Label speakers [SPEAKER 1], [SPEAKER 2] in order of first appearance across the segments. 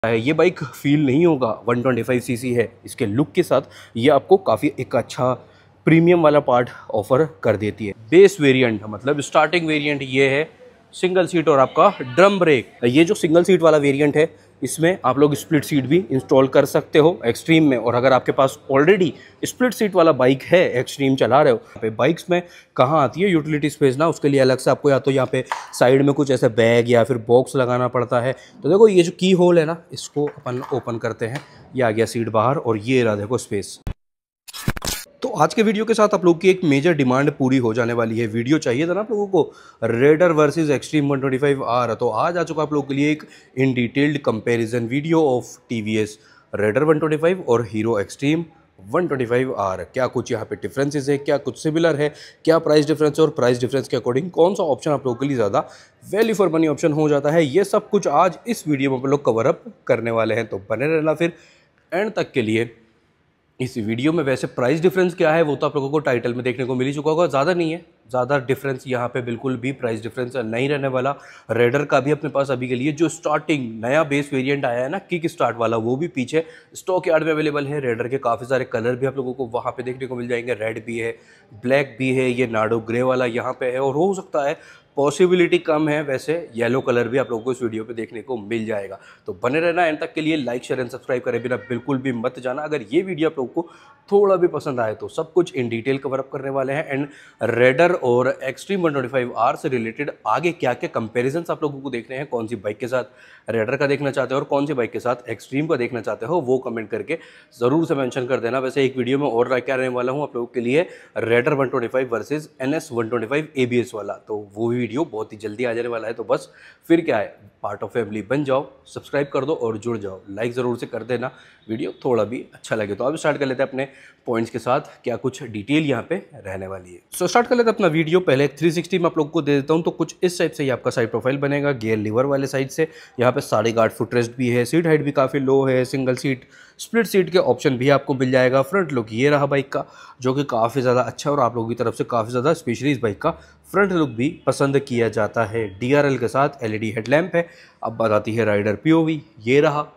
[SPEAKER 1] है। ये bike feel नहीं होगा 125 सीसी है, इसके लुक के साथ ये आपको काफ़ी एक अच्छा प्रीमियम वाला पार्ट ऑफर कर देती है। बेस वेरिएंट मतलब स्टार्टिंग वेरिएंट ये है सिंगल सीट और आपका ड्रम ब्रेक। ये जो सिंगल सीट वाला वेरिएंट है इसमें आप लोग स्प्लिट सीट भी इंस्टॉल कर सकते हो एक्सट्रीम में। और अगर आपके पास ऑलरेडी स्प्लिट सीट वाला बाइक है, एक्सट्रीम चला रहे हो, पे बाइक्स में कहाँ आती है यूटिलिटी स्पेस ना, उसके लिए अलग से आपको या तो यहाँ पे साइड में कुछ ऐसे बैग या फिर बॉक्स लगाना पड़ता है। तो देखो ये जो की होल है ना, इसको अपन ओपन करते हैं, ये आ गया सीट बाहर और ये रहा देखो स्पेस। तो आज के वीडियो के साथ आप लोग की एक मेजर डिमांड पूरी हो जाने वाली है। वीडियो चाहिए था ना आप लोगों को रेडर वर्सेस एक्सट्रीम 125R, तो आज आ चुका आप लोगों के लिए एक इन detailed comparison video of TVS raider 125 और हीरो एक्सट्रीम 125R। क्या कुछ यहाँ पे डिफरेंसेस है, क्या कुछ सिमिलर है, क्या प्राइस डिफरेंस और प्राइस डिफरेंस के अकॉर्डिंग कौन सा ऑप्शन आप लोगों के लिए ज़्यादा वैल्यू फॉर मनी ऑप्शन हो जाता है, ये सब कुछ आज इस वीडियो में आप लोग कवर अप करने वाले हैं। तो बने रहना फिर एंड तक के लिए इस वीडियो में। वैसे प्राइस डिफरेंस क्या है वो तो आप लोगों को टाइटल में देखने को मिल ही चुका होगा, ज़्यादा नहीं है, ज़्यादा डिफरेंस यहाँ पे बिल्कुल भी प्राइस डिफरेंस नहीं रहने वाला। रेडर का भी अपने पास अभी के लिए जो स्टार्टिंग नया बेस वेरिएंट आया है ना, किक स्टार्ट वाला, वो भी पीछे स्टॉक यार्ड में अवेलेबल है। रेडर के काफ़ी सारे कलर भी आप लोगों को वहाँ पे देखने को मिल जाएंगे, रेड भी है, ब्लैक भी है, ये नाडो ग्रे वाला यहाँ पे है, और हो सकता है पॉसिबिलिटी कम है वैसे येलो कलर भी आप लोगों को इस वीडियो पे देखने को मिल जाएगा। तो बने रहना एंड तक के लिए, लाइक शेयर एंड सब्सक्राइब करे बिना बिल्कुल भी मत जाना। अगर ये वीडियो आप लोगों को थोड़ा भी पसंद आए तो सब कुछ इन डिटेल कवर अप करने वाले हैं। एंड रेडर और एक्सट्रीम 125R से रिलेटेड आगे क्या क्या कंपेरिजन आप लोगों को देखने हैं, कौन सी बाइक के साथ रेडर का देखना चाहते हो और कौन सी बाइक के साथ एक्सट्रीम का देखना चाहते हो, वो कमेंट करके ज़रूर से मेंशन कर देना। वैसे एक वीडियो में और क्या रहने वाला हूँ आप लोगों के लिए, रेडर 125 वर्सेज NS 125 ABS वाला, तो वो वीडियो बहुत ही जल्दी आ जाने वाला है। तो बस फिर क्या है, पार्ट ऑफ फैमिली बन जाओ, सब्सक्राइब कर दो और जुड़ जाओ, लाइक ज़रूर से कर देना वीडियो थोड़ा भी अच्छा लगे। तो अब स्टार्ट कर लेते हैं अपने पॉइंट्स के साथ, क्या कुछ डिटेल यहाँ पे रहने वाली है। सो स्टार्ट कर लेते हैं अपना वीडियो। पहले 360 में आप लोगों को दे देता हूँ, तो कुछ इस टाइप से ये आपका साइड प्रोफाइल बनेगा, गियर लीवर वाले साइड से। यहाँ पे 8.5 फुट रेस्ट भी है, सीट हाइट भी काफ़ी लो है, सिंगल सीट स्प्लिट सीट के ऑप्शन भी आपको मिल जाएगा। फ्रंट लुक ये रहा बाइक का, जो कि काफ़ी ज़्यादा अच्छा और आप लोगों की तरफ से काफ़ी ज़्यादा स्पेशली इस बाइक का फ्रंट लुक भी पसंद किया जाता है। DRL के साथ LED हेडलैम्प है। अब बात आती है राइडर POV, ये रहा।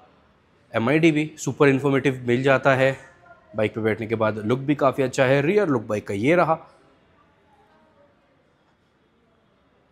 [SPEAKER 1] MID भी सुपर इन्फॉर्मेटिव मिल जाता है, बाइक पे बैठने के बाद लुक भी काफ़ी अच्छा है। रियर लुक बाइक का ये रहा,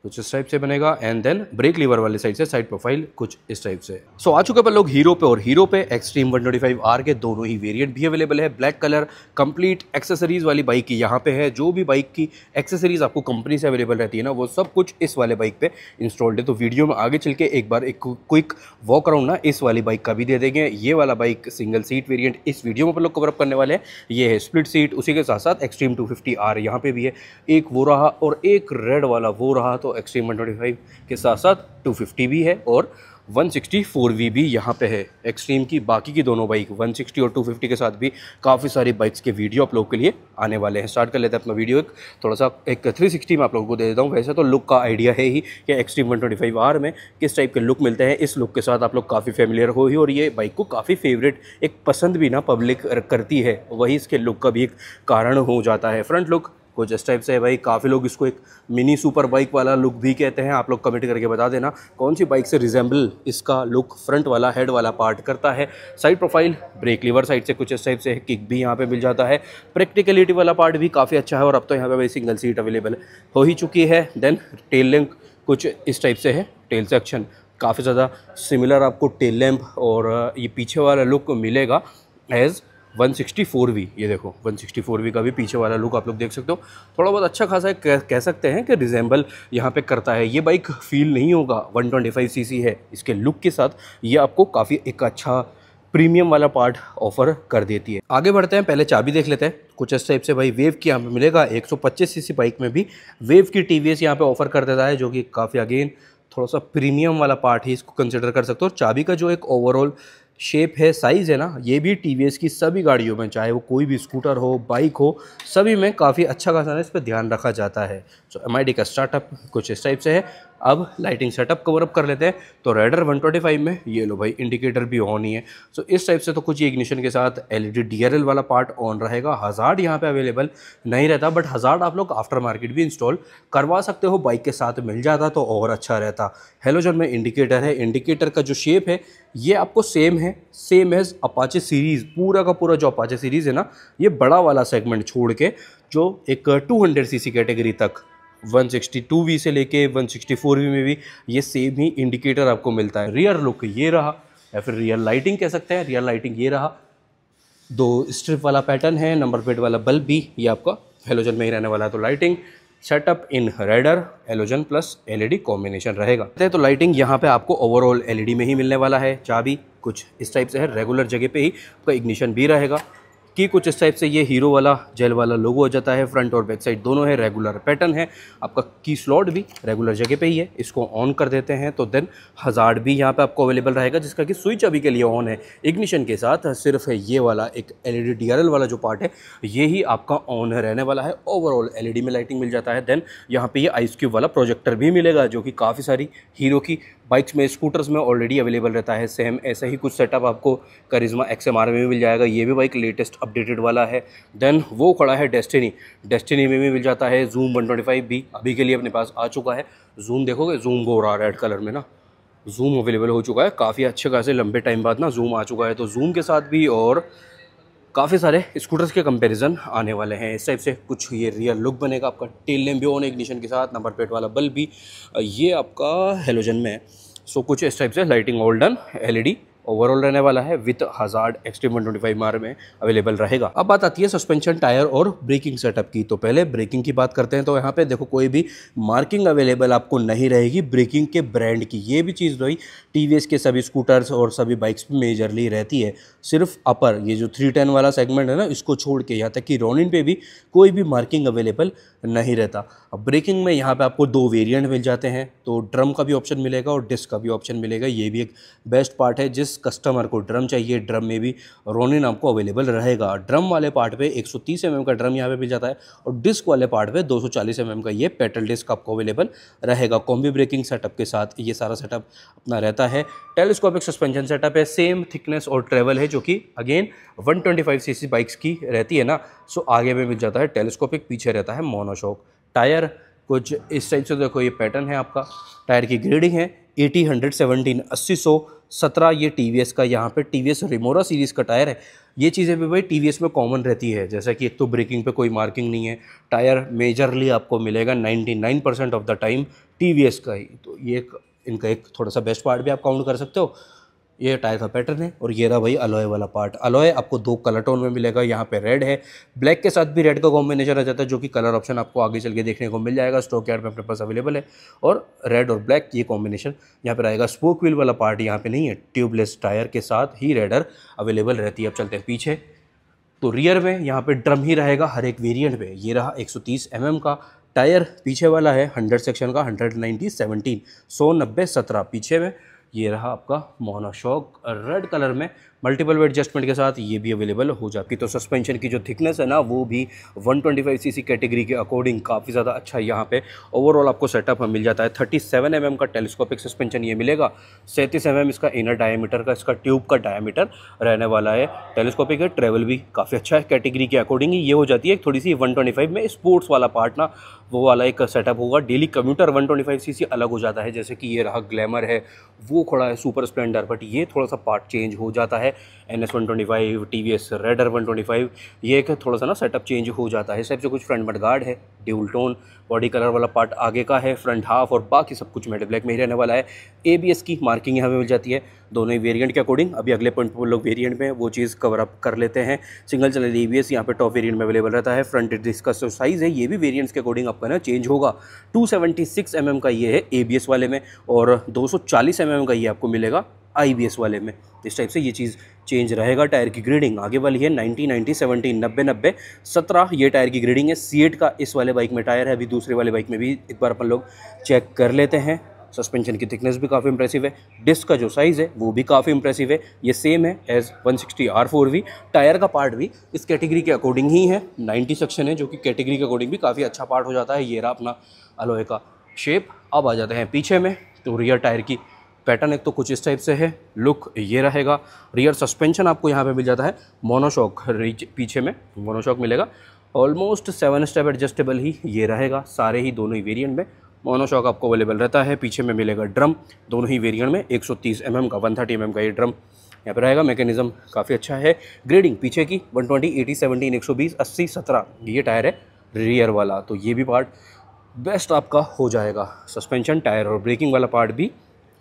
[SPEAKER 1] कुछ इस टाइप से बनेगा। एंड देन ब्रेक लीवर वाले साइड से साइड प्रोफाइल कुछ इस टाइप से। सो आ चुके अपन लोग हीरो पे, और हीरो पे एक्सट्रीम 125R के दोनों ही वेरिएंट भी अवेलेबल है। ब्लैक कलर कंप्लीट एक्सेसरीज वाली बाइक की यहाँ पे है। जो भी बाइक की एक्सेसरीज आपको कंपनी से अवेलेबल रहती है ना, वो सब कुछ इस वाले बाइक पे इंस्टॉल्ड है। तो वीडियो में आगे चल के एक बार एक क्विक वॉक अराउंड ना इस वाली बाइक का भी दे देंगे। ये वाला बाइक सिंगल सीट वेरियंट इस वीडियो में अपन लोग कवर अप करने वाले हैं। ये है स्प्लिट सीट, उसी के साथ साथ एक्सट्रीम 250R यहाँ पे भी है, एक वो रहा और एक रेड वाला वो रहा। तो एक्सट्रीम 125 के साथ साथ 250 भी है और 164V भी यहाँ पे है एक्सट्रीम की। बाकी की दोनों बाइक 160 और 250 के साथ भी काफ़ी सारी बाइक्स के वीडियो आप लोगों के लिए आने वाले हैं। स्टार्ट कर लेते हैं अपना वीडियो एक थोड़ा सा एक 360 में आप लोगों को दे देता हूँ। वैसे तो लुक का आइडिया है ही कि एक्सट्रीम 125R में किस टाइप के लुक मिलते हैं, इस लुक के साथ आप लोग काफ़ी फेमिलियर हो ही, और ये बाइक को काफ़ी फेवरेट एक पसंद भी ना पब्लिक करती है, वही इसके लुक का भी एक कारण हो जाता है। फ्रंट लुक कुछ इस टाइप से है भाई, काफ़ी लोग इसको एक मिनी सुपर बाइक वाला लुक भी कहते हैं। आप लोग कमेंट करके बता देना कौन सी बाइक से रिजेंबल इसका लुक फ्रंट वाला हेड वाला पार्ट करता है। Side profile brake lever side से कुछ इस टाइप से है, किक भी यहाँ पे मिल जाता है। प्रैक्टिकलिटी वाला पार्ट भी काफ़ी अच्छा है, और अब तो यहाँ पे भाई सिंगल सीट अवेलेबल हो ही चुकी है। देन टेल लैम्प कुछ इस टाइप से है, टेल सेक्शन काफ़ी ज़्यादा सिमिलर आपको टेल लैम्प और ये पीछे वाला लुक मिलेगा एज 164V। ये देखो 164V का भी पीछे वाला लुक आप लोग देख सकते हो, थोड़ा बहुत अच्छा खासा कह सकते हैं कि रिजेंबल यहाँ पे करता है। ये बाइक फील नहीं होगा 125 सीसी है, इसके लुक के साथ ये आपको काफ़ी एक अच्छा प्रीमियम वाला पार्ट ऑफर कर देती है। आगे बढ़ते हैं, पहले चाबी देख लेते हैं। कुछ इस टाइप से भाई वेव की यहाँ पे मिलेगा। 125 सीसी बाइक में भी वेव की TVS यहाँ पे ऑफर कर देता है, जो कि काफ़ी अगेन थोड़ा सा प्रीमियम वाला पार्ट ही इसको कंसिडर कर सकते हो। और चाबी का जो एक ओवरऑल शेप है, साइज़ है ना, ये भी TVS की सभी गाड़ियों में, चाहे वो कोई भी स्कूटर हो, बाइक हो, सभी में काफ़ी अच्छा खासा इस पर ध्यान रखा जाता है। तो MID का स्टार्टअप कुछ इस टाइप से है। अब लाइटिंग सेटअप कवर अप कर लेते हैं। तो रेडर 125 में ये लो भाई इंडिकेटर भी ऑन ही है। सो इस टाइप से तो कुछ ये इग्निशन के साथ एलईडी डीआरएल वाला पार्ट ऑन रहेगा। हज़ार्ड यहाँ पे अवेलेबल नहीं रहता, बट हज़ार्ड आप लोग आफ्टर मार्केट भी इंस्टॉल करवा सकते हो, बाइक के साथ मिल जाता तो और अच्छा रहता। हेलोजन में इंडिकेटर है, इंडिकेटर का जो शेप है ये आपको सेम एज अपाचे सीरीज़। पूरा का पूरा जो अपाचे सीरीज़ है ना, ये बड़ा वाला सेगमेंट छोड़ के जो एक 200 सीसी कैटेगरी तक 162V से लेके 164V में भी ये सेम ही इंडिकेटर आपको मिलता है। रियर लुक ये रहा, या फिर रियर लाइटिंग कह सकते हैं। रियर लाइटिंग ये रहा, 2 स्ट्रिप वाला पैटर्न है, नंबर प्लेट वाला बल्ब भी ये आपका हेलोजन में ही रहने वाला है। तो lighting setup in Raider halogen plus LED combination रहेगा। तो लाइटिंग यहाँ पे आपको ओवरऑल एलईडी में ही मिलने वाला है। चाबी कुछ इस टाइप से है, रेगुलर जगह पे ही आपका इग्निशन भी रहेगा कि कुछ इस टाइप से ये हीरो वाला जेल वाला लोगो हो जाता है। फ्रंट और बैक साइड दोनों है, रेगुलर पैटर्न है। आपका की स्लॉट भी रेगुलर जगह पे ही है। इसको ऑन कर देते हैं तो देन हज़ार्ड भी यहाँ पे आपको अवेलेबल रहेगा, जिसका कि स्विच अभी के लिए ऑन है। इग्निशन के साथ सिर्फ ये वाला एक एलईडी डीआरएल वाला जो पार्ट है ये ही आपका ऑन रहने वाला है। ओवरऑल एलईडी में लाइटिंग मिल जाता है। देन यहाँ पे ये आइस क्यूब वाला प्रोजेक्टर भी मिलेगा, जो कि काफ़ी सारी हीरो की बाइक्स में, स्कूटर्स में ऑलरेडी अवेलेबल रहता है। सेम ऐसा ही कुछ सेटअप आपको करिश्मा XMR में भी मिल जाएगा। ये भी बाइक लेटेस्ट अपडेटेड वाला है। देन वो खड़ा है डेस्टिनी में भी मिल जाता है। जूम 125 भी अभी के लिए अपने पास आ चुका है। जूम देखोगे, जूम हो रहा है रेड कलर में ना, जूम अवेलेबल हो चुका है। काफ़ी अच्छे खासे लंबे टाइम बाद ना जूम आ चुका है। तो जूम के साथ भी और काफ़ी सारे स्कूटर्स के कंपैरिजन आने वाले हैं। इस टाइप से कुछ ये रियर लुक बनेगा। आपका टेल लैम्प भी ऑन इग्निशन के साथ, नंबर प्लेट वाला बल्ब भी ये आपका हेलोजन में है। सो कुछ इस टाइप से lighting all done LED overall रहने वाला है विद हज़ार्ड एक्सट्रीम 125R में अवेलेबल रहेगा। अब बात आती है सस्पेंशन, टायर और ब्रेकिंग सेटअप की। तो पहले ब्रेकिंग की बात करते हैं। तो यहाँ पे देखो कोई भी मार्किंग अवेलेबल आपको नहीं रहेगी ब्रेकिंग के ब्रांड की। ये भी चीज़ रही टीवीएस के सभी स्कूटर्स और सभी बाइक्स पे मेजरली रहती है। सिर्फ अपर ये जो 310 वाला सेगमेंट है ना, इसको छोड़ के यहाँ तक कि रोनिन पे भी कोई भी मार्किंग अवेलेबल नहीं रहता। अब ब्रेकिंग में यहाँ पे आपको 2 वेरिएंट मिल जाते हैं। तो ड्रम का भी ऑप्शन मिलेगा और डिस्क का भी ऑप्शन मिलेगा। ये भी एक बेस्ट पार्ट है। जिस कस्टमर को ड्रम चाहिए, ड्रम में भी रोनिन आपको अवेलेबल रहेगा। ड्रम वाले पार्ट पे 130 mm का ड्रम यहाँ पे मिल जाता है और डिस्क वाले पार्ट पे 240 mm का ये पेटल डिस्क आपको अवेलेबल रहेगा। कॉम्बी ब्रेकिंग सेटअप के साथ ये सारा सेटअप अपना रहता है। टेलीस्कोपिक सस्पेंशन सेटअप है, सेम थिकनेस और ट्रेवल है, जो कि अगेन 125cc बाइक्स की रहती है ना। सो आगे में मिल जाता है टेलीस्कोपिक, पीछे रहता है मोनोशॉक। टायर कुछ इस टाइप से देखो, ये पैटर्न है आपका। टायर की ग्रेडिंग है 80, 100, 17, 80, 100, 17। ये टीवीएस का, यहाँ पे टीवीएस रिमोरा सीरीज़ का टायर है। ये चीज़ें भी भाई टीवीएस में कॉमन रहती है, जैसा कि एक तो ब्रेकिंग पे कोई मार्किंग नहीं है। टायर मेजरली आपको मिलेगा 99% ऑफ द टाइम टीवीएस का ही। तो ये इनका एक थोड़ा सा बेस्ट पार्ट भी आप काउंट कर सकते हो। ये टायर का पैटर्न है और ये रहा भाई अलॉय वाला पार्ट। अलॉय आपको 2 कलर टोन में मिलेगा। यहाँ पे रेड है, ब्लैक के साथ भी रेड का कॉम्बिनेशन आ जाता है, जो कि कलर ऑप्शन आपको आगे चल के देखने को मिल जाएगा। स्टॉक यार्ड में अपने पास अवेलेबल है। और रेड और ब्लैक ये कॉम्बिनेशन यहाँ पे रहेगा। स्पोक व्हील वाला पार्ट यहाँ पे नहीं है। ट्यूबलेस टायर के साथ ही रेडर अवेलेबल रहती है। अब चलते हैं पीछे। तो रियर में यहाँ पे ड्रम ही रहेगा हर एक वेरिएंट में। ये रहा 130 mm का टायर पीछे वाला है, 100 सेक्शन का, 190, 17, 100, 90, 17 पीछे में। ये रहा आपका मोनोशॉक रेड कलर में मल्टीपल वेट एडजस्टमेंट के साथ, ये भी अवेलेबल हो जाती है। तो सस्पेंशन की जो थिकनेस है ना, वो भी 125cc कैटेगरी के अकॉर्डिंग काफ़ी ज़्यादा अच्छा यहाँ पे ओवरऑल आपको सेटअप मिल जाता है। 37 mm का टेलीस्कोपिक सस्पेंशन ये मिलेगा। 37 mm इसका इनर डायमीटर का, इसका ट्यूब का डायमीटर रहने वाला है। टेलीस्कोपिक है, ट्रेवल भी काफ़ी अच्छा है कैटेगरी के अकॉर्डिंग। ये हो जाती है थोड़ी सी 125 में स्पोर्ट्स वाला पार्ट ना, वो वाला एक सेटअप होगा। डेली कम्यूटर 125cc अलग हो जाता है, जैसे कि ये रहा ग्लैमर है, वो खड़ा है सुपर स्प्लेंडर, बट ये थोड़ा सा पार्ट चेंज हो जाता है। NS 125, TVS रेडर 125, ये एक थोड़ा सा ना सेटअप चेंज हो जाता है। इस टाइप से कुछ फ्रंट मडगार्ड है, ड्यूल टोन बॉडी कलर वाला पार्ट आगे का है, फ्रंट हाफ, और बाकी सब कुछ मेट ब्लैक में ही रहने वाला है। ABS की मार्किंग यहाँ पे मिल जाती है दोनों ही वेरिएंट के अकॉर्डिंग। अभी अगले पॉइंट पर लोग वेरिएंट में वो चीज़ कवर अप कर लेते हैं। सिंगल चैनल ABS यहाँ पे टॉप वेरिएंट में अवेलेबल रहता है। फ्रंट डिस्क का जो साइज़ है ये भी वेरिएंट्स के अकॉर्डिंग आपका ना चेंज होगा। 276 mm का ये है ABS वाले में, और 240 mm का ये आपको मिलेगा IBS वाले में। इस टाइप से ये चीज़ चेंज रहेगा। टायर की ग्रेडिंग आगे वाली है 90, 90, 17, 90, 90, 17 ये टायर की ग्रेडिंग है। C8 का इस वाले बाइक में टायर है। अभी दूसरे वाले बाइक में भी एक बार अपन लोग चेक कर लेते हैं। सस्पेंशन की थिकनेस भी काफ़ी इंप्रेसिव है। डिस्क का जो साइज़ है वो भी काफ़ी इंप्रेसिव है। ये सेम है एज 160R4V। टायर का पार्ट भी इस कैटेगरी के अकॉर्डिंग ही है। 90 सेक्शन है, जो कि कैटेगरी के अकॉर्डिंग भी काफ़ी अच्छा पार्ट हो जाता है। ये रहा अपना अलॉय का शेप। अब आ जाते हैं पीछे में। तो रियर टायर की पैटर्न एक तो कुछ इस टाइप से है, लुक ये रहेगा। रियर सस्पेंशन आपको यहाँ पे मिल जाता है मोनोशॉक, पीछे में मोनोशॉक मिलेगा। ऑलमोस्ट 7 स्टेप एडजस्टेबल ही ये रहेगा, सारे ही दोनों ही वेरिएंट में मोनोशॉक आपको अवेलेबल रहता है। पीछे में मिलेगा ड्रम, दोनों ही वेरिएंट में 130 mm का 130 mm का ये ड्रम यहाँ पे रहेगा। मैकेनिज्म काफ़ी अच्छा है। ग्रेडिंग पीछे की 120, 80, 17, 120, 80, 17 ये टायर है रियर वाला, तो ये भी पार्ट बेस्ट आपका हो जाएगा। सस्पेंशन, टायर और ब्रेकिंग वाला पार्ट भी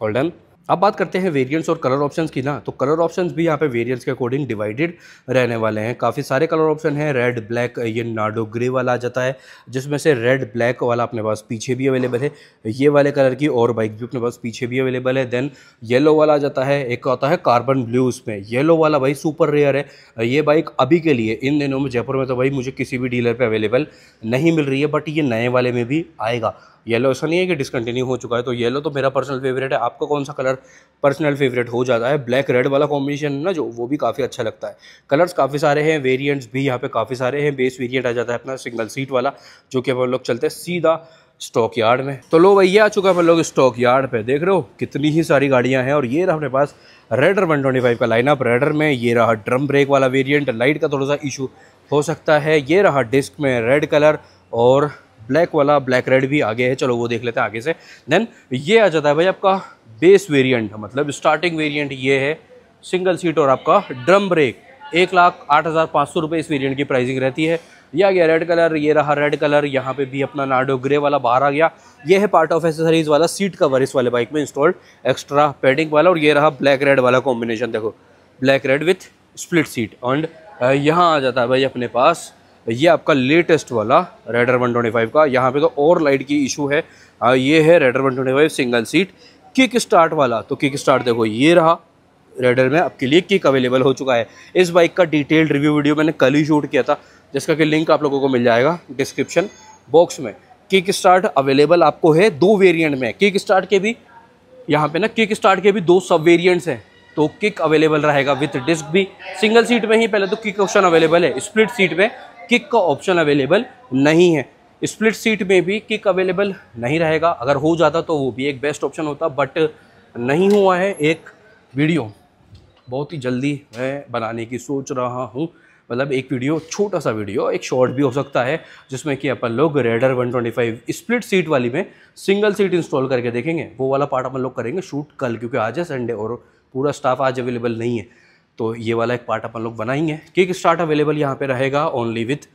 [SPEAKER 1] ऑल डन। अब बात करते हैं वेरिएंट्स और कलर ऑप्शंस की ना, तो कलर ऑप्शंस भी यहाँ पे वेरिएंट्स के अकॉर्डिंग डिवाइडेड रहने वाले हैं। काफ़ी सारे कलर ऑप्शन हैं। रेड, ब्लैक, ये नार्डो ग्रे वाला आ जाता है, जिसमें से रेड ब्लैक वाला अपने पास पीछे भी अवेलेबल है। ये वाले कलर की और बाइक भी अपने पास पीछे भी अवेलेबल है। देन येलो वाला आ जाता है, एक आता है कार्बन ब्लू, उसमें येलो वाला भाई सुपर रेयर है। ये बाइक अभी के लिए इन दिनों में जयपुर में तो भाई मुझे किसी भी डीलर पर अवेलेबल नहीं मिल रही है, बट ये नए वाले में भी आएगा। येलो ऐसा नहीं है कि डिसकंटिन्यू हो चुका है, तो येलो तो मेरा पर्सनल फेवरेट है। आपका कौन सा कलर पर्सनल फेवरेट हो जाता है? ब्लैक रेड वाला कॉम्बिनेशन ना जो, वो भी काफ़ी अच्छा लगता है। कलर्स काफ़ी सारे हैं, वेरिएंट्स भी यहाँ पे काफ़ी सारे हैं। बेस वेरिएंट आ जाता है अपना सिंगल सीट वाला, जो कि अपन लोग चलते हैं सीधा स्टॉक यार्ड में। तो लो भैया, आ चुका है अपन लोग स्टॉक यार्ड पे। देख रहे हो कितनी ही सारी गाड़ियाँ हैं, और ये रहा अपने पास रेडर 125 का लाइनअप। रेडर में ये रहा ड्रम ब्रेक वाला वेरिएंट, लाइट का थोड़ा सा इशू हो सकता है। ये रहा डिस्क में रेड कलर, और ब्लैक वाला ब्लैक रेड भी आगे है, चलो वो देख लेते हैं आगे से। देन ये आ जाता है भाई आपका बेस वेरिएंट, मतलब स्टार्टिंग वेरिएंट ये है सिंगल सीट और आपका ड्रम ब्रेक। 1,08,500 रुपये इस वेरिएंट की प्राइसिंग रहती है। ये आ गया रेड कलर, ये रहा रेड कलर, यहाँ पे भी अपना नार्डो ग्रे वाला बाहर आ गया। ये है पार्ट ऑफ एसेसरीज वाला सीट कवर इस वाले बाइक में इंस्टॉल्ड, एक्स्ट्रा पैडिंग वाला। और ये रहा ब्लैक रेड वाला कॉम्बिनेशन, देखो black red with split seat. And यहाँ आ जाता है भाई अपने पास ये आपका लेटेस्ट वाला रेडर 125 का। यहाँ पे तो और लाइट की इशू है। ये है raider 125 single seat kick start वाला। तो किक स्टार्ट देखो ये रहा, रेडर में आपके लिए किक अवेलेबल हो चुका है। इस बाइक का डिटेल्ड रिव्यू वीडियो मैंने कल ही शूट किया था, जिसका कि लिंक आप लोगों को मिल जाएगा डिस्क्रिप्शन बॉक्स में। किक स्टार्ट अवेलेबल आपको है 2 वेरिएंट में। किक स्टार्ट के भी यहाँ पे ना, किक स्टार्ट के भी 2 सब वेरिएंट्स हैं। तो किक अवेलेबल रहेगा विथ डिस्क भी। सिंगल सीट में ही पहले तो किक ऑप्शन अवेलेबल है, स्प्लिट सीट में किक का ऑप्शन अवेलेबल नहीं है। स्प्लिट सीट में भी किक अवेलेबल नहीं रहेगा। अगर हो जाता तो वो भी एक बेस्ट ऑप्शन होता, बट नहीं हुआ है। एक वीडियो बहुत ही जल्दी मैं बनाने की सोच रहा हूँ, मतलब एक वीडियो, छोटा सा वीडियो, एक शॉर्ट भी हो सकता है, जिसमें कि अपन लोग रेडर 125 स्प्लिट सीट वाली में सिंगल सीट इंस्टॉल करके देखेंगे। वो वाला पार्ट अपन लोग करेंगे शूट कल, क्योंकि आज है संडे और पूरा स्टाफ आज अवेलेबल नहीं है। तो ये वाला एक पार्ट अपन लोग बनाएंगे। किक स्टार्ट अवेलेबल यहाँ पे रहेगा ओनली विथ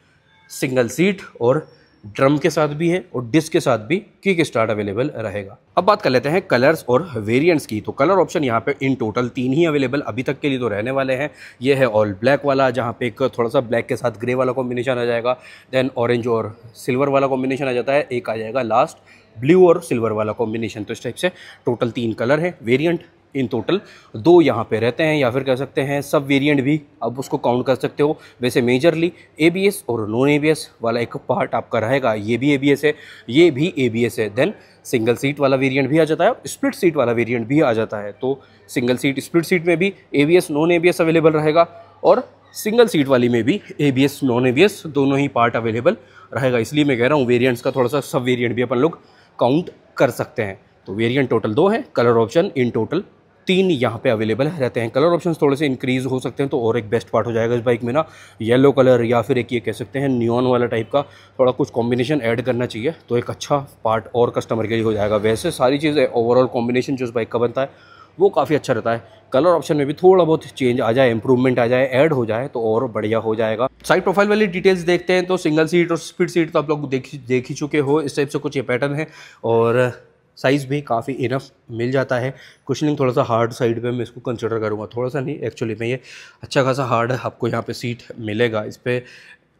[SPEAKER 1] सिंगल सीट, और ड्रम के साथ भी है और डिस्क के साथ भी किक स्टार्ट अवेलेबल रहेगा। अब बात कर लेते हैं कलर्स और वेरिएंट्स की। तो कलर ऑप्शन यहाँ पे इन टोटल 3 ही अवेलेबल अभी तक के लिए तो रहने वाले हैं। ये है ऑल ब्लैक वाला, जहाँ पे एक थोड़ा सा ब्लैक के साथ ग्रे वाला कॉम्बिनेशन आ जाएगा। देन ऑरेंज और सिल्वर वाला कॉम्बिनेशन आ जाता है। एक आ जाएगा लास्ट ब्लू और सिल्वर वाला कॉम्बिनेशन। तो इस टाइप से टोटल 3 कलर है। वेरिएंट इन टोटल 2 यहाँ पे रहते हैं, या फिर कह सकते हैं सब वेरिएंट भी अब उसको काउंट कर सकते हो। वैसे मेजरली ABS और नॉन ABS वाला एक पार्ट आपका रहेगा। ये भी ABS है, ये भी ABS है। देन सिंगल सीट वाला वेरिएंट भी आ जाता है, स्प्लिट सीट वाला वेरिएंट भी आ जाता है। तो सिंगल सीट स्प्लिट सीट में भी ABS नॉन ABS अवेलेबल रहेगा, और सिंगल सीट वाली में भी ABS नॉन ABS दोनों ही पार्ट अवेलेबल रहेगा। इसलिए मैं कह रहा हूँ वेरिएंट्स का थोड़ा सा सब वेरिएंट भी अपन लोग काउंट कर सकते हैं। तो वेरिएंट टोटल 2 हैं, कलर ऑप्शन इन टोटल 3 यहाँ पे अवेलेबल रहते हैं। कलर ऑप्शंस थोड़े से इंक्रीज हो सकते हैं, तो और एक बेस्ट पार्ट हो जाएगा इस बाइक में ना, येलो कलर, या फिर एक ये कह सकते हैं नियॉन वाला टाइप का थोड़ा कुछ कॉम्बिनेशन ऐड करना चाहिए, तो एक अच्छा पार्ट और कस्टमर के लिए हो जाएगा। वैसे सारी चीज़ें ओवरऑल कॉम्बिनेशन जो इस बाइक का बनता है वो काफ़ी अच्छा रहता है। कलर ऑप्शन में भी थोड़ा बहुत चेंज आ जाए, इंप्रूवमेंट आ जाए, ऐड हो जाए तो और बढ़िया हो जाएगा। साइड प्रोफाइल वाली डिटेल्स देखते हैं। तो सिंगल सीट और स्प्लिट सीट तो आप लोग देख ही चुके हो। इस टाइप से कुछ ये पैटर्न है, और साइज़ भी काफ़ी इनफ मिल जाता है। कुशनिंग थोड़ा सा हार्ड साइड पे मैं इसको कंसिडर करूँगा, थोड़ा सा नहीं एक्चुअली में ये अच्छा खासा हार्ड आपको यहाँ पे सीट मिलेगा। इस पर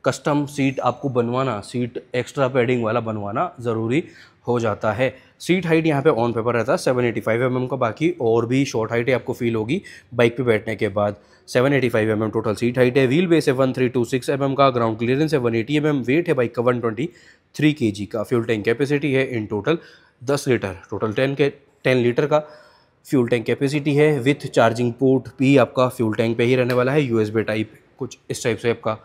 [SPEAKER 1] कस्टम सीट आपको बनवाना, सीट एक्स्ट्रा पैडिंग वाला बनवाना ज़रूरी हो जाता है। सीट हाइट यहाँ पे ऑन पेपर रहता है 785 mm का, बाकी और भी शॉर्ट हाइट आपको फील होगी बाइक पे बैठने के बाद। 785 mm टोटल सीट हाइट है। व्हील बेस है 1326 mm का, ग्राउंड क्लियरेंस है 180 mm, वेट है बाइक का 123 kg का। फ्यूल टैंक कैपेसिटी है in total 10 litre, total 10 litre का फ्यूल टैंक कैपेसिटी है। विथ चार्जिंग पोर्ट भी आपका फ्यूल टैंक पे ही रहने वाला है, USB टाइप कुछ इस टाइप से आपका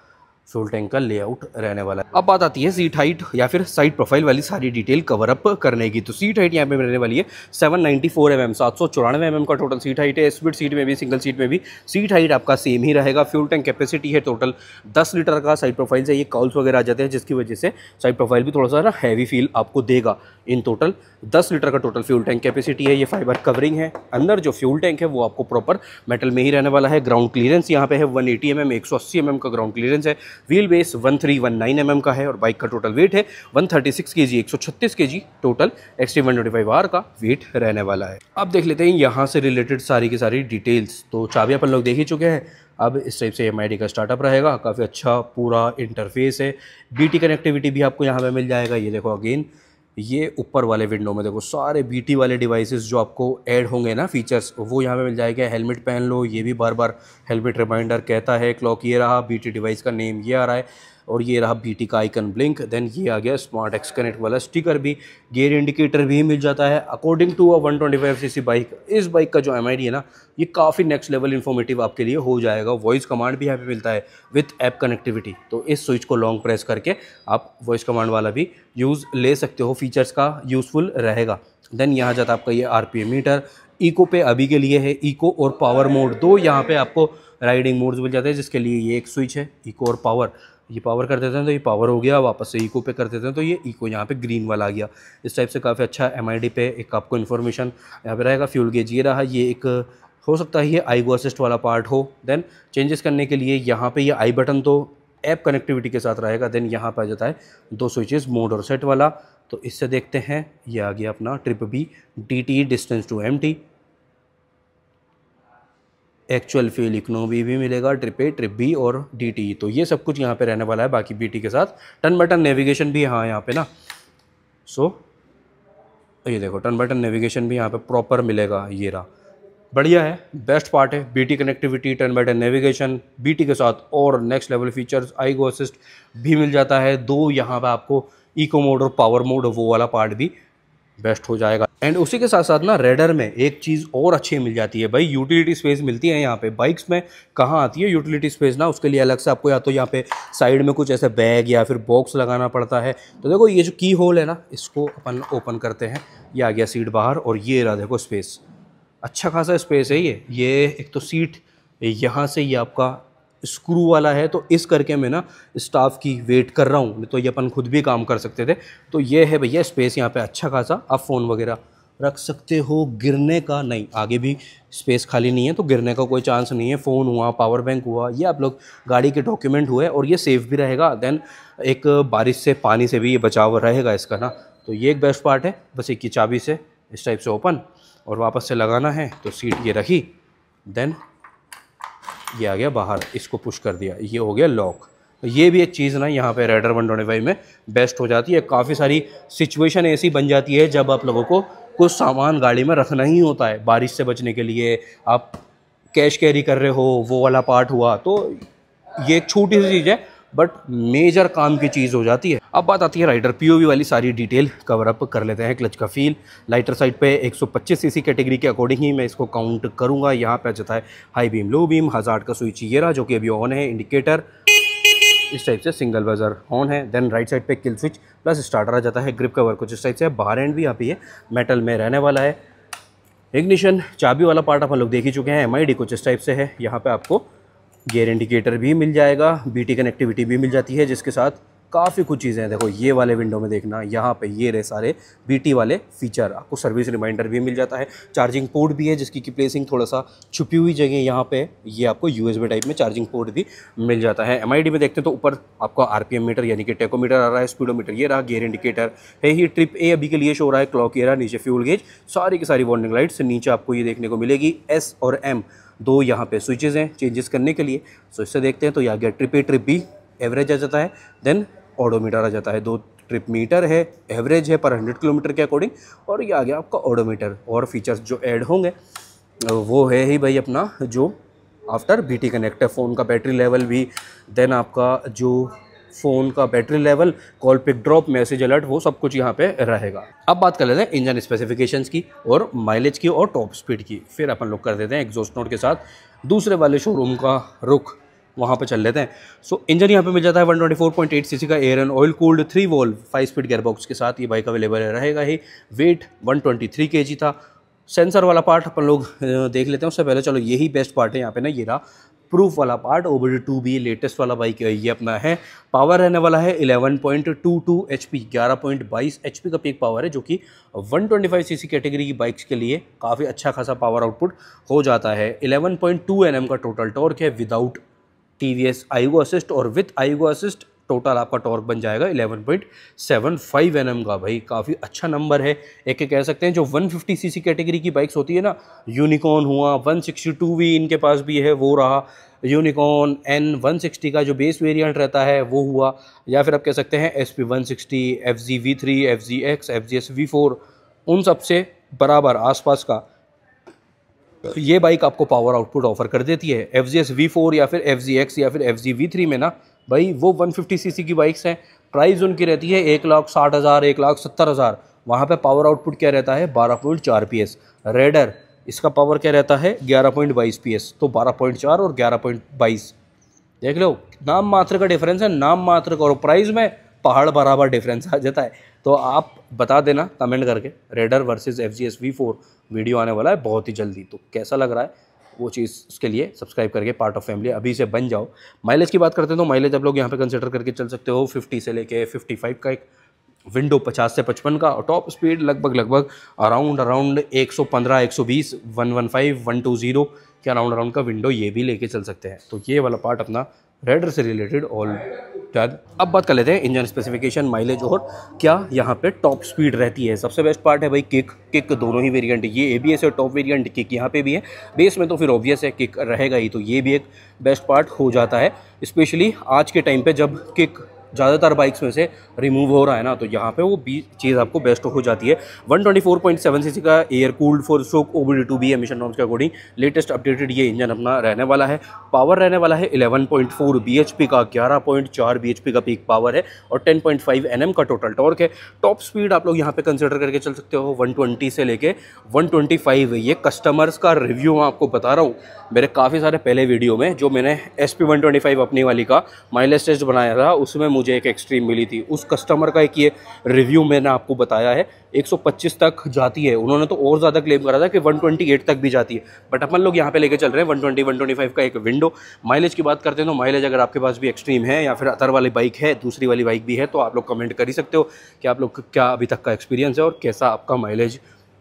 [SPEAKER 1] फ्यूल टैंक का लेआउट रहने वाला है। अब बात आती है सीट हाइट या फिर साइड प्रोफाइल वाली सारी डिटेल कवर अप करने की। तो सीट हाइट यहाँ पे रहने वाली है 794 mm, 794 mm का टोटल सीट हाइट है। स्प्लिट सीट में भी सिंगल सीट में भी सीट हाइट आपका सेम ही रहेगा। फ्यूल टैंक कैपेसिटी है टोटल 10 लीटर का। साइड प्रोफाइल से ये कॉल्स वगैरह आ जाते हैं जिसकी वजह से साइड प्रोफाइल भी थोड़ा सा ना हैवी फील आपको देगा। इन टोटल 10 लीटर का टोटल फ्यूल टैंक कैपेसिटी है। ये फाइबर कवरिंग है। अंदर जो फ्यूल टैंक है वो आपको प्रॉपर मेटल में ही रहने वाला है। ग्राउंड क्लियरेंस यहाँ पे है 180 mm, 180 mm का ग्राउंड क्लियरेंस है। व्हील बेस 1319 mm का है और बाइक का टोटल वेट है 136 kg, 136 kg total extreme 125R का वेट रहने वाला है। अब देख लेते हैं यहाँ से रिलेटेड सारी की सारी डिटेल्स। तो चाबी अपन लोग देख ही चुके हैं। अब इस टाइप से MID का स्टार्टअप रहेगा। काफ़ी अच्छा पूरा इंटरफेस है। BT कनेक्टिविटी भी आपको यहाँ पे मिल जाएगा। ये देखो अगेन ये ऊपर वाले विंडो में देखो सारे BT वाले डिवाइसेस जो आपको ऐड होंगे ना फीचर्स, वो यहाँ पे मिल जाएगा। हेलमेट पहन लो, ये भी बार बार हेलमेट रिमाइंडर कहता है। क्लॉक ये रहा, BT डिवाइस का नेम ये आ रहा है और ये रहा BT का आइकन ब्लिंक। देन ये आ गया स्मार्ट एक्स कनेक्ट वाला स्टिकर भी। गियर इंडिकेटर भी मिल जाता है। अकॉर्डिंग टू 125cc बाइक, इस बाइक का जो MID है ना ये काफ़ी नेक्स्ट लेवल इन्फॉर्मेटिव आपके लिए हो जाएगा। वॉइस कमांड भी यहाँ पे मिलता है विथ ऐप कनेक्टिविटी। तो इस स्विच को लॉन्ग प्रेस करके आप वॉइस कमांड वाला भी यूज़ ले सकते हो। फीचर्स का यूज़फुल रहेगा। देन यहाँ जाता है आपका ये RPM मीटर। इको पे अभी के लिए है। इको और पावर मोड दो यहाँ पे आपको राइडिंग मोड्स मिल जाते हैं जिसके लिए ये एक स्विच है इको और पावर। ये पावर कर देते हैं तो ये पावर हो गया, वापस से इको पे कर देते हैं तो ये इको यहाँ पे ग्रीन वाला आ गया। इस टाइप से काफ़ी अच्छा MID पे एक आपको इन्फॉर्मेशन यहाँ पे रहेगा। फ्यूल गेज ये रहा। ये एक हो सकता है ये आईगो असिस्ट वाला पार्ट हो। देन चेंजेस करने के लिए यहाँ पे ये आई बटन तो ऐप कनेक्टिविटी के साथ रहेगा। देन यहाँ पे आ जाता है दो स्विचेस, मोड और सेट वाला। तो इससे देखते हैं ये आ गया अपना trip B DT distance to MT। Actual fuel economy भी मिलेगा ट्रिप A, ट्रिप B और DT। तो ये सब कुछ यहाँ पे रहने वाला है। बाकी BT के साथ टर्न बटन नेविगेशन भी हाँ यहाँ पे ना। ये देखो टर्न बटन नेविगेशन भी यहाँ पे प्रॉपर मिलेगा। ये रहा, बढ़िया है, बेस्ट पार्ट है। BT connectivity, turn button navigation BT के साथ और next level features iGo assist भी मिल जाता है। दो यहाँ पे आपको इको मोड और पावर मोड वो वाला पार्ट भी बेस्ट हो जाएगा। एंड उसी के साथ साथ ना रेडर में एक चीज़ और अच्छी मिल जाती है भाई, यूटिलिटी स्पेस मिलती है यहाँ पे। बाइक्स में कहाँ आती है यूटिलिटी स्पेस ना, उसके लिए अलग से आपको या तो यहाँ पे साइड में कुछ ऐसे बैग या फिर बॉक्स लगाना पड़ता है। तो देखो ये जो की होल है ना इसको अपन ओपन करते हैं, ये आ गया सीट बाहर और ये रहा देखो स्पेस। अच्छा खासा स्पेस है ये एक तो सीट यहाँ से ये आपका स्क्रू वाला है। तो इस करके मैं ना स्टाफ की वेट कर रहा हूँ, तो ये अपन खुद भी काम कर सकते थे। तो ये है भैया स्पेस यहाँ पे अच्छा खासा। आप फ़ोन वगैरह रख सकते हो, गिरने का नहीं, आगे भी स्पेस खाली नहीं है तो गिरने का कोई चांस नहीं है। फ़ोन हुआ, पावर बैंक हुआ, ये आप लोग गाड़ी के डॉक्यूमेंट हुए और ये सेफ़ भी रहेगा। देन एक बारिश से पानी से भी ये बचाव रहेगा इसका ना। तो ये एक बेस्ट पार्ट है। बस एक की चाबी से इस टाइप से ओपन और वापस से लगाना है तो सीट ये रखी, देन ये आ गया बाहर, इसको पुश कर दिया, ये हो गया लॉक। तो ये भी एक चीज़ ना यहाँ पे रेडर 125 में बेस्ट हो जाती है। काफ़ी सारी सिचुएशन ऐसी बन जाती है जब आप लोगों को कुछ सामान गाड़ी में रखना ही होता है बारिश से बचने के लिए, आप कैश कैरी कर रहे हो, वो वाला पार्ट हुआ। तो ये एक छोटी सी चीज़ है बट मेजर काम की चीज़ हो जाती है। अब बात आती है राइडर POV वाली सारी डिटेल कवर अप कर लेते हैं। क्लच का फील लाइटर साइड पे 125 cc कैटेगरी के अकॉर्डिंग ही मैं इसको काउंट करूंगा। यहाँ पे आ जाता है high beam, low beam, hazard का स्विच ये रहा जो कि अभी ऑन है, इंडिकेटर इस टाइप से, सिंगल बजर ऑन है। देन राइट साइड पे किल स्विच प्लस स्टार्टर आ जाता है। ग्रिप कवर कुछ इस टाइप से, बाहर एंड भी यहाँ पे मेटल में रहने वाला है। इग्निशन चाबी वाला पार्ट अपन लोग देख ही चुके हैं। MID कुछ इस टाइप से है। यहाँ पे आपको गियर इंडिकेटर भी मिल जाएगा, BT कनेक्टिविटी भी मिल जाती है जिसके साथ काफ़ी कुछ चीज़ें हैं। देखो ये वाले विंडो में देखना, यहाँ पे ये रहे सारे BT वाले फीचर। आपको सर्विस रिमाइंडर भी मिल जाता है। चार्जिंग पोर्ट भी है जिसकी की प्लेसिंग थोड़ा सा छुपी हुई जगह यहाँ पे ये आपको USB टाइप में चार्जिंग पोर्ट भी मिल जाता है। MID में देखते हैं तो ऊपर आपका RPM मीटर यानी कि टेकोमीटर आ रहा है, स्पीडोमीटर ये रहा, गियर इंडिकेटर है ही, ट्रिप A अभी के लिए शो हो रहा है, क्लॉक ये रहा, नीचे फ्यूल गेज, सारी की सारी वार्निंग लाइट्स नीचे आपको ये देखने को मिलेगी। S और M दो यहाँ पे स्विचेज़ हैं चेंजेस करने के लिए। सो इससे देखते हैं तो यहाँ गया trip A, trip B average आ जाता है। देन ऑडोमीटर आ जाता है, 2 ट्रिप मीटर है, एवरेज है पर 100 किलोमीटर के अकॉर्डिंग, और ये आ गया आपका ऑडोमीटर। और फीचर्स जो ऐड होंगे वो है ही भाई अपना जो आफ्टर BT कनेक्ट है, फ़ोन का बैटरी लेवल भी, देन आपका जो फ़ोन का battery level, call pick drop, message alert, वो सब कुछ यहाँ पे रहेगा। अब बात कर लेते हैं इंजन स्पेसिफिकेशंस की और माइलेज की और टॉप स्पीड की, फिर अपन लोग कर देते हैं एग्जॉस्ट नोट के साथ दूसरे वाले शोरूम का रुख। वहाँ पे चल लेते हैं। सो इंजन यहाँ पे मिल जाता है 124.8 सीसी का air and oil cooled 3 valve 5 speed gearbox के साथ ये बाइक अवेलेबल रहेगा ही। वेट 123 kg था। सेंसर वाला पार्ट अपन लोग देख लेते हैं उससे पहले। चलो यही बेस्ट पार्ट है यहाँ पे ना, ये रहा प्रूफ वाला पार्ट। OBD2B लेटेस्ट वाला बाइक ये अपना है। पावर रहने वाला है 11.22 HP, 11.22 HP का पीक पावर है, जो कि 125 सीसी कैटेगरी की बाइक्स के लिए काफ़ी अच्छा खासा पावर आउटपुट हो जाता है। 11.2 Nm का टोटल टॉर्क है विदाउट TVS आईगो असिस्ट, और विथ आईगो असिस्ट टोटल आपका टॉर्क बन जाएगा 11.75 Nm का। भाई काफ़ी अच्छा नंबर है। एक कह सकते हैं जो 150 सीसी कैटेगरी की बाइक्स होती है ना, यूनिकॉर्न हुआ, 162V इनके पास भी है वो रहा, यूनिकॉर्न N160 का जो बेस वेरिएंट रहता है वो हुआ, या फिर आप कह सकते हैं SP160, FZ-V3, FZ-X, FZ V4, उन सब से बराबर आसपास का ये बाइक आपको पावर आउटपुट ऑफर कर देती है। FZ V4 या फिर FZ-X या फिर FZ V3 में ना भाई वो 150 सीसी की बाइक्स हैं। प्राइस उनकी रहती है 1,60,000, 1,70,000। वहाँ पे पावर आउटपुट क्या रहता है 12.4 PS। रेडर इसका पावर क्या रहता है 11.22 PS। तो 12.4 और 11.22 देख लो, नाम मात्र का डिफरेंस है, नाम मात्र का, और प्राइस में पहाड़ बराबर डिफरेंस आ जाता है। तो आप बता देना कमेंट करके, raider versus FZ V4 video आने वाला है बहुत ही जल्दी। तो कैसा लग रहा है वो चीज़, उसके लिए सब्सक्राइब करके पार्ट ऑफ फैमिली अभी से बन जाओ। माइलेज की बात करते हैं तो माइलेज आप लोग यहाँ पे कंसिडर करके चल सकते हो 50 से लेके 55 का एक विंडो, 50 से 55 का, और टॉप स्पीड लगभग अराउंड 115, 120, 115, 120 के अराउंड का विंडो ये भी लेके चल सकते हैं। तो ये वाला पार्ट अपना रेडर से रिलेटेड ऑल डन। अब बात कर लेते हैं इंजन स्पेसिफिकेशन, माइलेज और क्या यहाँ पे टॉप स्पीड रहती है। सबसे बेस्ट पार्ट है भाई किक दोनों ही वेरिएंट, ये ABS और टॉप वेरिएंट किक यहाँ पे भी है। बेस में तो फिर ऑब्वियस है किक रहेगा ही, तो ये भी एक बेस्ट पार्ट हो जाता है। स्पेशली आज के टाइम पे जब किक ज़्यादातर बाइक्स में से रिमूव हो रहा है ना, तो यहाँ पे वो भी चीज़ आपको बेस्ट हो जाती है। 124.7 सीसी का air cooled 4 stroke OBD2B emission norms के अकॉर्डिंग लेटेस्ट अपडेटेड ये इंजन अपना रहने वाला है। पावर रहने वाला है 11.4 bhp का, 11.4 bhp का पीक पावर है, और 10.5 Nm का टोटल टॉर्क है। टॉप स्पीड आप लोग यहाँ पे कंसिडर करके चल सकते हो 120 से लेके 125। ये कस्टमर्स का रिव्यू मैं आपको बता रहा हूँ, मेरे काफ़ी सारे पहले वीडियो में जो मैंने SP125 अपनी वाली का माइलेज टेस्ट बनाया था, उसमें मुझे एक एक्सट्रीम मिली थी। उस कस्टमर का एक ये रिव्यू मैंने आपको बताया है, 125 तक जाती है। उन्होंने तो और ज़्यादा क्लेम करा था कि 128 तक भी जाती है, बट अपन लोग यहाँ पे लेके चल रहे हैं 120, 125 का एक विंडो। माइलेज की बात करते हैं तो माइलेज अगर आपके पास भी एक्सट्रीम है या फिर अदर वाली बाइक है, दूसरी वाली बाइक भी है, तो आप लोग कमेंट कर ही सकते हो कि आप लोग क्या अभी तक का एक्सपीरियंस है और कैसा आपका माइलेज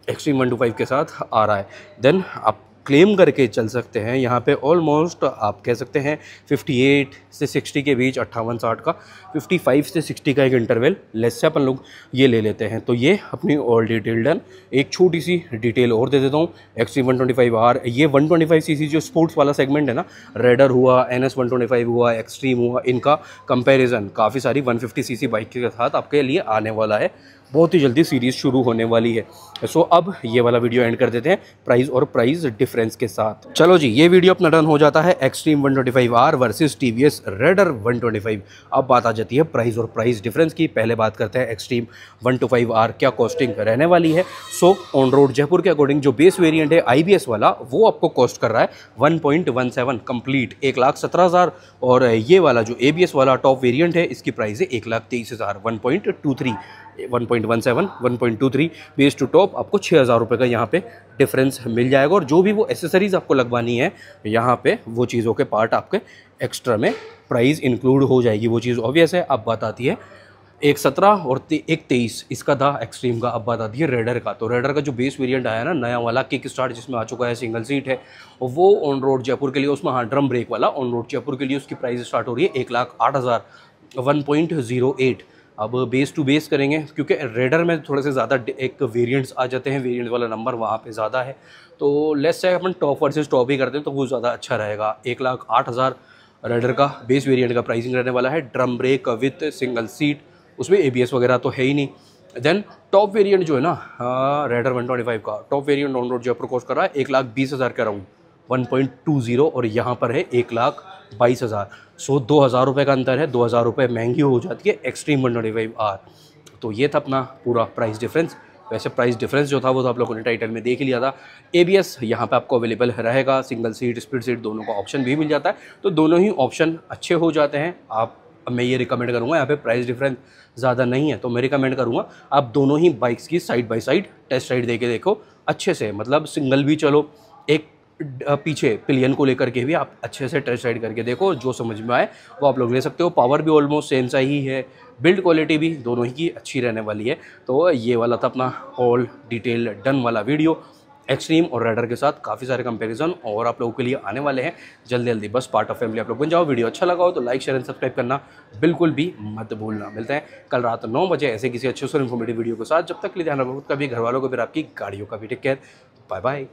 [SPEAKER 1] एक्सट्रीम 125 के साथ आ रहा है। देन आप क्लेम करके चल सकते हैं। यहाँ पे ऑलमोस्ट आप कह सकते हैं 58 से 60 के बीच, 58-60 का, 55 से 60 का एक इंटरवल लेस से अपन लोग ये ले लेते हैं। तो ये अपनी ऑल डिटेल डन। एक छोटी सी डिटेल और दे देता हूँ, एक्सट्रीम 125R, ये 125 सीसी जो स्पोर्ट्स वाला सेगमेंट है ना, रेडर हुआ, NS 125 हुआ, एक्सट्रीम हुआ, इनका कंपैरिजन काफ़ी सारी 150 सीसी बाइक के साथ आपके लिए आने वाला है। बहुत ही जल्दी सीरीज़ शुरू होने वाली है। सो अब ये वाला वीडियो एंड कर देते हैं प्राइस और प्राइस डिफरेंस के साथ। चलो जी, ये वीडियो अपना डन हो जाता है extreme 125R versus TVS raider 125। अब बात आ जाती है प्राइस और प्राइस डिफरेंस की। पहले बात करते हैं एक्सट्रीम 125R क्या कॉस्टिंग रहने वाली है। सो ऑन रोड जयपुर के अकॉर्डिंग जो बेस वेरिएंट है IBS वाला, वो आपको कॉस्ट कर रहा है 1.17 कंप्लीट, 1,17,000। और ये वाला जो ABS वाला टॉप वेरिएंट है, इसकी प्राइस है 1,23,000, 1.23, 1.17, 1.23 बेस टू टॉप आपको 6,000 रुपये का यहाँ पे डिफरेंस मिल जाएगा। और जो भी वो एसेसरीज आपको लगवानी है यहाँ पे, वो चीज़ों के पार्ट आपके एक्स्ट्रा में प्राइस इंक्लूड हो जाएगी। वो चीज़ ऑब्वियस है। अब बात आती है 1.17 और 1.23 इसका था एक्सट्रीम का। अब बात आती है रेडर का। तो रेडर का जो बेस वेरिएंट आया ना, नया वाला किक स्टार्ट जिसमें आ चुका है, सिंगल सीट है, और वो ऑन रोड जयपुर के लिए, उसमें हाँ ड्रम ब्रेक वाला, ऑन रोड जयपुर के लिए उसकी प्राइस स्टार्ट हो रही है 1,08,000, 1.08। अब बेस टू बेस करेंगे क्योंकि रेडर में थोड़े से ज़्यादा एक वेरिएंट्स आ जाते हैं, वेरिएंट वाला नंबर वहाँ पे ज़्यादा है। तो लेट्स से अपन टॉप वर्सेस टॉप ही करते हैं तो वो ज़्यादा अच्छा रहेगा। 1,08,000 रेडर का बेस वेरिएंट का प्राइसिंग रहने वाला है, drum brake with single seat, उसमें ABS वगैरह तो है ही नहीं। देन टॉप वेरिएंट जो है ना रेडर 125 का top variant on road Jaipur cost कर रहा है 1,20,000 के अराउंड, 1.20, और यहाँ पर है 1,22,000। सो 2,000 रुपये का अंतर है, 2,000 रुपये महंगी हो जाती है एक्सट्रीम 125R। तो ये था अपना पूरा प्राइस डिफरेंस वैसे प्राइस डिफरेंस जो था वो तो आप लोगों ने टाइटल में देख ही लिया था। ABS यहाँ पे आपको अवेलेबल रहेगा, सिंगल सीट स्प्लिट सीट दोनों का ऑप्शन भी मिल जाता है, तो दोनों ही ऑप्शन अच्छे हो जाते हैं। अब मैं ये रिकमेंड करूँगा, यहाँ पे प्राइस डिफरेंस ज़्यादा नहीं है तो मैं रिकमेंड करूँगा आप दोनों ही बाइक्स की side by side test ride दे के देखो अच्छे से, मतलब सिंगल भी चलो, एक पीछे पिलियन को लेकर के भी आप अच्छे से टेस्ट राइड करके देखो, जो समझ में आए वो आप लोग ले सकते हो। पावर भी ऑलमोस्ट सेम सा ही है, बिल्ड क्वालिटी भी दोनों ही की अच्छी रहने वाली है। तो ये वाला था अपना ऑल डिटेल डन वाला वीडियो, एक्सट्रीम और राइडर के साथ काफ़ी सारे कंपैरिजन और आप लोगों के लिए आने वाले हैं जल्दी जल्दी। बस पार्ट ऑफ फैमिली आप लोग बन जाओ। वीडियो अच्छा लगा हो तो लाइक शेयर एंड सब्सक्राइब करना बिल्कुल भी मत भूलना। मिलते हैं कल रात 9 बजे ऐसे किसी अच्छे से इन्फॉर्मेटिव वीडियो के साथ। जब तक के लिए ध्यान रखो, कभी घर वालों को, फिर आपकी गाड़ियों का भी। Take care, bye bye.